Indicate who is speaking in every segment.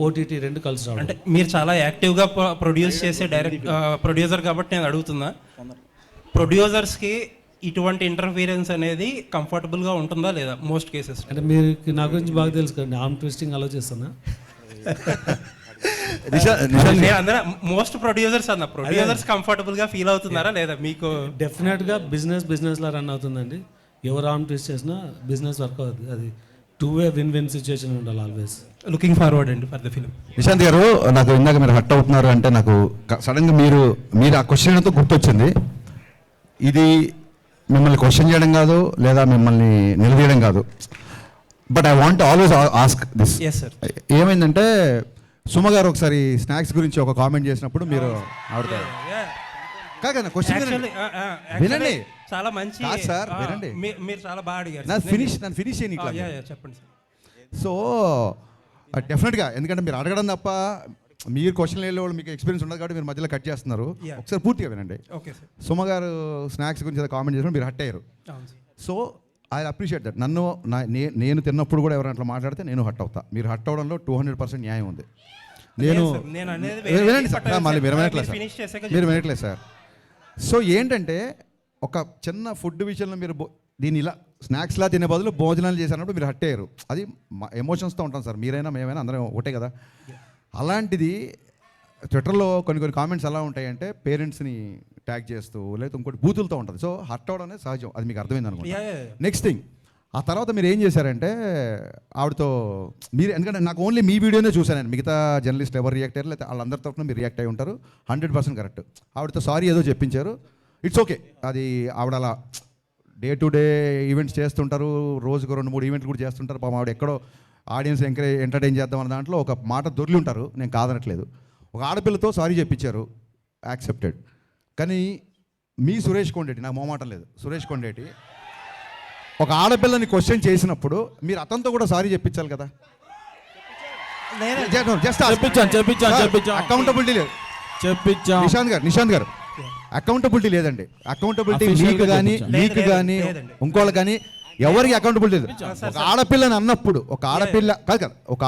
Speaker 1: OTT రెండు కలిసి రావడం.
Speaker 2: అంటే మీరు చాలా యాక్టివ్గా ప్రొడ్యూస్ చేసే ప్రొడ్యూసర్ కాబట్టి నేను అడుగుతున్నా, ప్రొడ్యూసర్స్కి ఇటువంటి ఇంటర్ఫీరెన్స్ అనేది కంఫర్టబుల్గా ఉంటుందా లేదా మోస్ట్ కేసెస్?
Speaker 1: అంటే మీరు నా గురించి బాగా తెలుసు కదండి, ఆర్మ్ ట్విస్టింగ్ అలో చేస్తానా?
Speaker 2: మోస్ట్ ప్రొడ్యూసర్స్ అన్న ప్రొడ్యూసర్స్ కంఫర్టబుల్ గా ఫీల్ అవుతున్నారా లేదా మీకు?
Speaker 1: డెఫినెట్ గా బిజినెస్ లా రన్ అవుతుందండి. ఎవరు ఆర్మ్ ట్విస్ట్ చేసినా బిజినెస్ వర్క్ అవుతుంది. అది టూ వే విన్ సిచ్యువేషన్ ఉండాలి ఆల్వేస్.
Speaker 2: లుకింగ్ ఫార్వర్డ్ అండి ఫర్ ద ఫిల్మ్.
Speaker 3: నిశాంత్ గారు, నాకు ఇందాక మీరు హట్ అవుతున్నారు అంటే నాకు సడన్ గా మీరు ఆ క్వశ్చన్ తో గుర్తొచ్చింది. ఇది మిమ్మల్ని క్వశ్చన్ చేయడం కాదు లేదా మిమ్మల్ని నిలదీయడం కాదు, but I want always ask this. ఏమైందంటే సుమ గారు ఒకసారి స్నాక్స్ గురించి ఒక కామెంట్ చేసినప్పుడు మీరు ఆడతారు కాదు క్వశ్చన్ వినండి.
Speaker 2: చాలా మంచి
Speaker 3: సార్, వినండి.
Speaker 2: మీరు చాలా బాగా అడిగారు.
Speaker 3: నన్ను ఫినిష్ చేయని
Speaker 2: చెప్పండి సార్.
Speaker 3: సో డెఫినెట్గా, ఎందుకంటే మీరు అడగడం తప్ప మీరు క్వశ్చన్ వెళ్ళేవాళ్ళు మీకు ఎక్స్పీరియన్స్ ఉండదు కాబట్టి మీరు మధ్యలో కట్ చేస్తున్నారు. ఒకసారి పూర్తిగా వినండి. సుమ గారు స్నాక్స్ గురించి కామెంట్ చేసినప్పుడు మీరు హట్ అయ్యారు. So I appreciate that. నేను తిన్నప్పుడు కూడా ఎవరైనా అట్లా మాట్లాడితే నేను హట్ అవుతా. మీరు హట్ అవడంలో 200% న్యాయం ఉంది. వినండి సార్, మళ్ళీ మీరు వినట్లేదు సార్. సో ఏంటంటే ఒక చిన్న ఫుడ్ విషయంలో మీరు దీన్ని ఇలా స్నాక్స్లా తినే బదులు భోజనాలు చేసినప్పుడు మీరు హట్ అయ్యారు. అది ఎమోషన్స్తో ఉంటాం సార్, మీరైనా మేమైనా అందరం ఒకటే కదా. అలాంటిది ట్విట్టర్లో కొన్ని కామెంట్స్ ఎలా ఉంటాయంటే పేరెంట్స్ని ట్యాగ్ చేస్తూ లేకపోతే ఇంకోటి బూతులతో ఉంటుంది. సో హర్ట్ అవడం అనేది సహజం, అది మీకు అర్థమైంది అనుకుంటా. నెక్స్ట్ థింగ్, ఆ తర్వాత మీరు ఏం చేశారంటే ఆవిడతో మీరు, ఎందుకంటే నాకు ఓన్లీ మీ వీడియోనే చూశాను, మిగతా జర్నలిస్ట్ ఎవరు రియాక్ట్ అయ్యారు లేకపోతే వాళ్ళందరి తరఫున మీరు రియాక్ట్ అయ్యి ఉంటారు. 100% కరెక్ట్. ఆవిడతో సారీ ఏదో చెప్పించారు, ఇట్స్ ఓకే. అది ఆవిడ అలా డే టు డే ఈవెంట్స్ చేస్తుంటారు, రోజుకు 2-3 ఈవెంట్లు కూడా చేస్తుంటారు. పాపం ఆవిడ ఎక్కడో ఆడియన్స్ ఎంటర్టైన్ చేద్దాం అన్న దాంట్లో ఒక మాట దొరికి ఉంటారు, నేను కాదనట్లేదు. ఒక ఆడపిల్లతో సారీ చెప్పించారు, యాక్సెప్టెడ్. కానీ మీ సురేష్ కొండేటి, నాకు మొహమాటం లేదు, సురేష్ కొండేటి ఒక ఆడపిల్లని క్వశ్చన్ చేసినప్పుడు మీరు అతనితో కూడా సారీ చెప్పించాలి కదా. అకౌంటబిలిటీ లేదు. నిశాంత్ గారు అకౌంటబిలిటీ లేదండి. అకౌంటబిలిటీ మీకు కానీ ఇంకోళ్ళకి కానీ ఎవరికి అకౌంటబిలిటీ లేదు. ఒక ఆడపిల్లని అన్నప్పుడు ఒక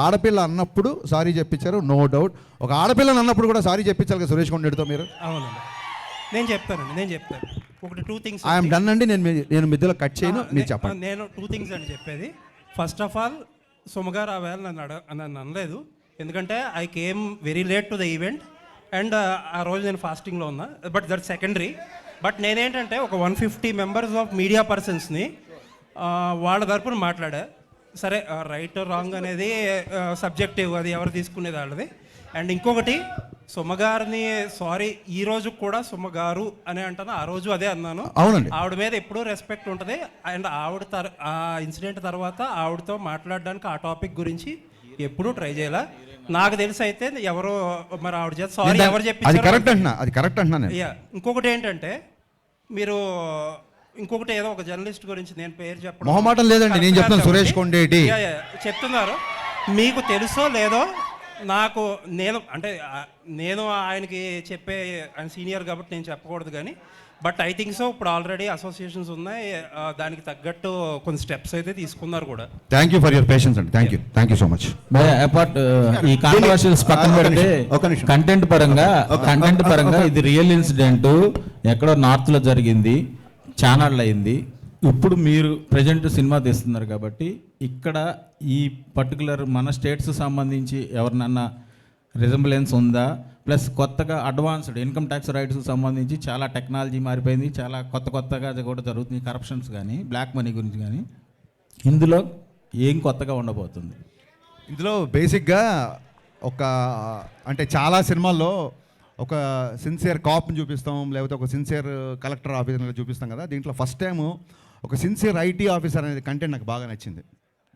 Speaker 3: ఆడపిల్ల అన్నప్పుడు సారీ చెప్పించారు, నో డౌట్. ఒక ఆడపిల్లని అన్నప్పుడు కూడా సారీ చెప్పించాలి కదా సురేష్ కొండేటితో మీరు.
Speaker 2: అవునండి, నేను చెప్తాను ఒకటి 2 things.
Speaker 3: ఐఎమ్ డన్ అండి, నేను మధ్యలో కట్ చేయను, మీరు చెప్పండి.
Speaker 2: నేను 2 things అని చెప్పేది. ఫస్ట్ ఆఫ్ ఆల్, సుమగారు ఆ వేళ నన్ను అనలేదు, ఎందుకంటే I came very late to the event and ఆ రోజు నేను ఫాస్టింగ్లో ఉన్నా. But that secondary. బట్ నేనేంటంటే ఒక 150 మెంబర్స్ ఆఫ్ మీడియా పర్సన్స్ని వాళ్ళ తరపున మాట్లాడా. సరే, రైట్ రాంగ్ అనేది సబ్జెక్టివ్, అది ఎవరు తీసుకునేది వాళ్ళది. అండ్ ఇంకొకటి, సుమగారిని సారీ ఈ రోజు కూడా సుమగారు అని అంటాను, ఆ రోజు అదే అన్నాను.
Speaker 3: అవునండి,
Speaker 2: ఆవిడ మీద ఎప్పుడూ రెస్పెక్ట్ ఉంటుంది. అండ్ ఆ ఇన్సిడెంట్ తర్వాత ఆవిడతో మాట్లాడడానికి ఆ టాపిక్ గురించి ఎప్పుడూ ట్రై చేయాల. నాకు తెలిసి అయితే ఎవరో మరి ఆవిడ చేత సారీ ఎవరు చెప్పి
Speaker 3: కరెక్ట్ అంటున్నా.
Speaker 2: ఇంకొకటి ఏంటంటే, మీరు ఇంకొకటి ఏదో ఒక జర్నలిస్ట్ గురించి నేను పేరు చెప్పడం
Speaker 3: మొహమాటం లేదండి, నేను చెప్తాను. సురేష్ కొండేటి
Speaker 2: చెప్తున్నారు, మీకు తెలుసో లేదో నాకు, నేను ఆయనకి చెప్పే, ఆయన సీనియర్ కాబట్టి నేను చెప్పకూడదు కానీ, బట్ ఐ థింక్ సో ఇప్పుడు ఆల్రెడీ అసోసియేషన్స్ ఉన్నాయి, దానికి తగ్గట్టు కొన్ని స్టెప్స్ అయితే తీసుకున్నారు కూడా.
Speaker 3: Thank you for your patience అండి. Thank you so much.
Speaker 4: Apart ఈ కాంట్రవర్షియల్స్ పక్కన పెడితే కంటెంట్ పరంగా ఇది రియల్ ఇన్సిడెంట్ ఎక్కడో నార్త్లో జరిగింది, ఛానల్ అయింది. ఇప్పుడు మీరు ప్రజెంట్ సినిమా తీస్తున్నారు కాబట్టి ఇక్కడ ఈ పర్టికులర్ మన స్టేట్స్ సంబంధించి ఎవరినన్నా రిజంబులెన్స్ ఉందా? ప్లస్ కొత్తగా అడ్వాన్స్డ్ ఇన్కమ్ ట్యాక్స్ రైట్స్కి సంబంధించి చాలా టెక్నాలజీ మారిపోయింది, చాలా కొత్తగా కూడా జరుగుతుంది, కరప్షన్స్ కానీ బ్లాక్ మనీ గురించి కానీ. ఇందులో ఏం కొత్తగా ఉండబోతుంది?
Speaker 3: ఇందులో బేసిక్గా అంటే చాలా సినిమాల్లో ఒక సిన్సియర్ కాప్ని చూపిస్తాం, లేకపోతే ఒక సిన్సియర్ కలెక్టర్ ఆఫీసర్ని చూపిస్తాం కదా. దీంట్లో ఫస్ట్ టైము ఒక సిన్సియర్ ఐటీ ఆఫీసర్ అనేది కంటెంట్ నాకు బాగా నచ్చింది.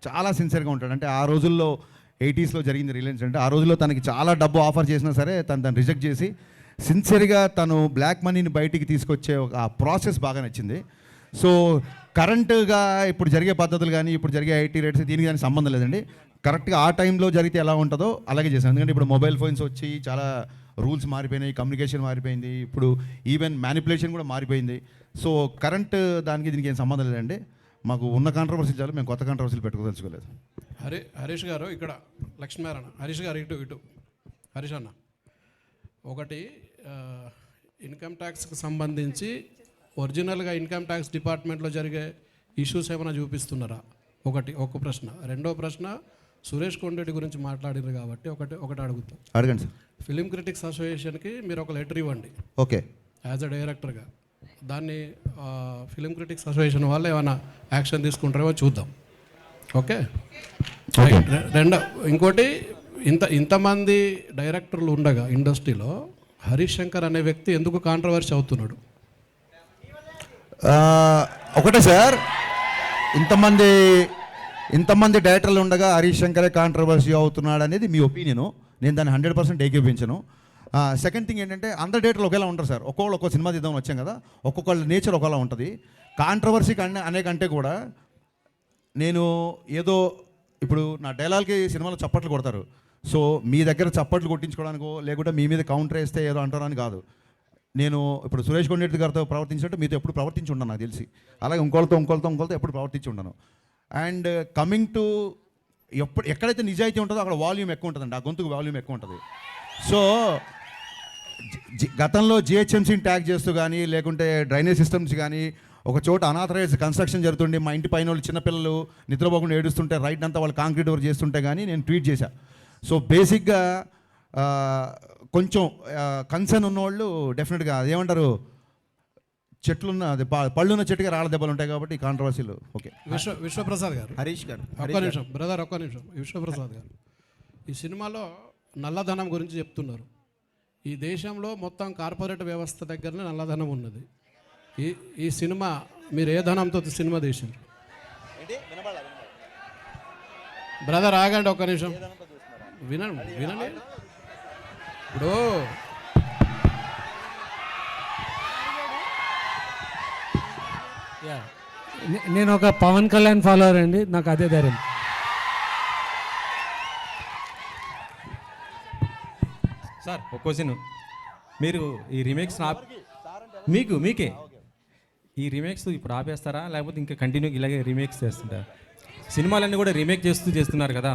Speaker 3: చాలా సిన్సియర్గా ఉంటాడు. అంటే ఆ రోజుల్లో 80s జరిగింది రిలయన్స్ అంటే, ఆ రోజుల్లో తనకి చాలా డబ్బు ఆఫర్ చేసినా సరే తను రిజెక్ట్ చేసి సిన్సియర్గా తను బ్లాక్ మనీని బయటికి తీసుకొచ్చే ఆ ప్రాసెస్ బాగా నచ్చింది. సో కరెంటుగా ఇప్పుడు జరిగే పద్ధతులు కానీ ఇప్పుడు జరిగే ఐటీ రేట్స్ దీనికి కానీ సంబంధం లేదండి. కరెక్ట్గా ఆ టైంలో జరిగితే ఎలా ఉంటుందో అలాగే చేశాను. ఎందుకంటే ఇప్పుడు మొబైల్ ఫోన్స్ వచ్చి చాలా రూల్స్ మారిపోయినాయి, కమ్యూనికేషన్ మారిపోయింది, ఇప్పుడు ఈవెన్ మ్యానిపులేషన్ కూడా మారిపోయింది. సో కరెంట్ దానికి దీనికి ఏం సంబంధం లేదండి. మాకు ఉన్న కాంట్రవర్సీ చాలు, మేము కొత్త కాంట్రవర్సీలు పెట్టుకోదలుచుకోలేదు.
Speaker 5: హరీష్ గారు ఇక్కడ లక్ష్మీనారాయణ, హరీష్ గారు ఇటు హరీష్ అన్న, ఒకటి ఇన్కమ్ ట్యాక్స్కి సంబంధించి ఒరిజినల్గా ఇన్కమ్ ట్యాక్స్ డిపార్ట్మెంట్లో జరిగే ఇష్యూస్ ఏమైనా చూపిస్తున్నారా? ఒక ప్రశ్న. రెండో ప్రశ్న, సురేష్ కొండరెడ్డి గురించి మాట్లాడారు కాబట్టి ఒకటి అడుగుతాం.
Speaker 3: అడగండి సార్.
Speaker 5: ఫిలిం క్రిటిక్స్ అసోసియేషన్కి మీరు ఒక లెటర్ ఇవ్వండి
Speaker 3: ఓకే,
Speaker 5: యాజ్ అ డైరెక్టర్గా. దాన్ని ఫిలిం క్రిటిక్స్ అసోసియేషన్ వాళ్ళు ఏమైనా యాక్షన్ తీసుకుంటారేమో చూద్దాం. ఓకే. ఇంకోటి, ఇంతమంది డైరెక్టర్లు ఉండగా ఇండస్ట్రీలో హరీష్ శంకర్ అనే వ్యక్తి ఎందుకు కాంట్రవర్సీ అవుతున్నాడు?
Speaker 3: ఒకటే సార్, ఇంతమంది డైరెక్టర్లు ఉండగా హరీష్ శంకరే కాంట్రవర్సీ అవుతున్నాడు అనేది మీ ఒపీనియను. నేను దాన్ని 100% ఏకీపించను. సెకండ్ థింగ్ ఏంటంటే, అందరు డైరెక్టర్లు ఒకేలా ఉంటారు సార్. ఒక్కొక్క సినిమా తీద్దామని వచ్చాం కదా, ఒక్కొక్కళ్ళ నేచర్ ఒకలా ఉంటుంది. కాంట్రవర్సీ అనే కంటే కూడా నేను ఏదో ఇప్పుడు నా డైలాగ్కి సినిమాలో చప్పట్లు కొడతారు, సో మీ దగ్గర చప్పట్లు కొట్టించుకోవడానికో లేకుంటే మీ మీద కౌంటర్ వేస్తే ఏదో అంటారని కాదు. నేను ఇప్పుడు సురేష్ కొండరెడ్డి గారితో ప్రవర్తించినట్టు మీతో ఎప్పుడు ప్రవర్తించి ఉన్నాను నాకు తెలిసి. అలాగే ఇంకోళ్ళతో ఎప్పుడు ప్రవర్తించి ఉన్నాను. అండ్ కమింగ్ టు ఎక్కడైతే నిజాయితీ ఉంటుందో అక్కడ వాల్యూమ్ ఎక్కువ ఉంటుందండి, ఆ గొంతుకు వాల్యూమ్ ఎక్కువ ఉంటుంది. సో గతంలో జిహెచ్ఎంసీని ట్యాగ్ చేస్తూ కానీ లేకుంటే డ్రైనేజ్ సిస్టమ్స్ కానీ ఒక చోట అనాథరైజ్ కన్స్ట్రక్షన్ జరుగుతుండే, మా ఇంటి పైన వాళ్ళు చిన్నపిల్లలు నిద్రపోకుండా ఏడుస్తుంటే రైట్ అంతా వాళ్ళు కాంక్రీట్ వర్క్ చేస్తుంటే కానీ నేను ట్వీట్ చేశా. సో బేసిక్గా కొంచెం కన్సర్న్ ఉన్నవాళ్ళు డెఫినెట్గా అదేమంటారు, చెట్లున్న అది పళ్ళున్న చెట్టుగా రాళ్ళ దెబ్బలు ఉంటాయి కాబట్టి ఈ కాంట్రవర్సీలు. ఓకే.
Speaker 5: విశ్వప్రసాద్ గారు,
Speaker 6: హరీష్ గారు
Speaker 5: ఒక్క నిమిషం బ్రదర్, ఒక్క నిమిషం. విశ్వప్రసాద్ గారు, ఈ సినిమాలో నల్లధనం గురించి చెప్తున్నారు. ఈ దేశంలో మొత్తం కార్పొరేట్ వ్యవస్థ దగ్గరనే నల్లధనం ఉన్నది. ఈ సినిమా మీరు ఏ ధనంతో సినిమా తీసింది? బ్రదర్ ఆగండి ఒక్క నిమిషం, వినండి. ఇప్పుడు
Speaker 1: నేను ఒక పవన్ కళ్యాణ్ ఫాలోవర్ అండి, నాకు అదే ధైర్యం.
Speaker 6: సార్ ఒక క్వశ్చన్, మీరు ఈ రీమేక్స్ మీకే ఈ రీమేక్స్ ఇప్పుడు ఆపేస్తారా, లేకపోతే ఇంకా కంటిన్యూ ఇలాగే రీమేక్స్ చేస్తుంటారా? సినిమాలన్నీ కూడా రీమేక్ చేస్తున్నారు కదా,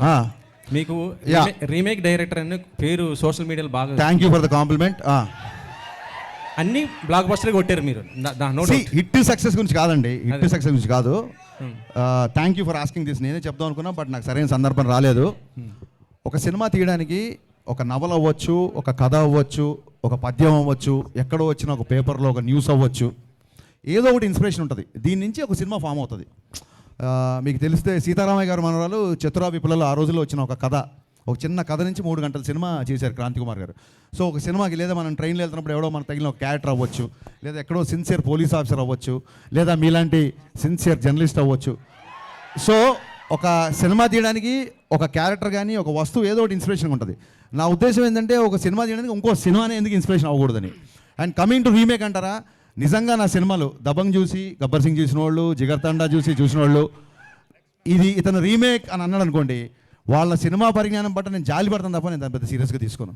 Speaker 6: మీకు రీమేక్ డైరెక్టర్ అనే పేరు సోషల్ మీడియాలో బాగా.
Speaker 3: Thank you for the complement.
Speaker 6: అన్ని బ్లాక్ బస్టర్ కొట్టారు మీరు.
Speaker 3: హిట్ సక్సెస్ గురించి కాదండి, హిట్ సక్సెస్ గురించి కాదు. Thank you for asking this. నేనే చెప్దాం అనుకున్నా, బట్ నాకు సరైన సందర్భం రాలేదు. ఒక సినిమా తీయడానికి ఒక నవల అవ్వచ్చు, ఒక కథ అవ్వచ్చు, ఒక పద్యం అవ్వచ్చు, ఎక్కడో వచ్చిన ఒక పేపర్లో ఒక న్యూస్ అవ్వచ్చు, ఏదో ఒకటి ఇన్స్పిరేషన్ ఉంటుంది. దీని నుంచి ఒక సినిమా ఫామ్ అవుతుంది. మీకు తెలిస్తే సీతారామయ్య గారు మనవరాలు చతురా విప్లవాలు ఆ రోజుల్లో వచ్చిన ఒక కథ, ఒక చిన్న కథ నుంచి 3 గంటల సినిమా చేశారు క్రాంతి కుమార్ గారు. సో ఒక సినిమాకి లేదా మనం ట్రైన్లో వెళ్తున్నప్పుడు ఎవడో మనకు తగిలిన ఒక క్యారెక్టర్ అవ్వచ్చు, లేదా ఎక్కడో సిన్సియర్ పోలీస్ ఆఫీసర్ అవ్వచ్చు, లేదా మీలాంటి సిన్సియర్ జర్నలిస్ట్ అవ్వచ్చు. సో ఒక సినిమా తీయడానికి ఒక క్యారెక్టర్ కానీ ఒక వస్తువు ఏదో ఒకటి ఇన్స్పిరేషన్ ఉంటుంది. నా ఉద్దేశం ఏంటంటే ఒక సినిమా తీయడానికి ఇంకో సినిమానే ఎందుకు ఇన్స్పిరేషన్ అవ్వకూడదని. అండ్ కమింగ్ టు రీమేక్ అంటారా, నిజంగా నా సినిమాలు దబంగ్ చూసి, గబ్బర్ సింగ్ చూసిన వాళ్ళు, జిగర్ తండా చూసిన వాళ్ళు ఇతను రీమేక్ అని అన్నాడు అనుకోండి, వాళ్ళ సినిమా పరిజ్ఞానం బట్టి నేను జాలి పడతాను తప్ప నేను దాన్ని పెద్ద సీరియస్గా తీసుకోను.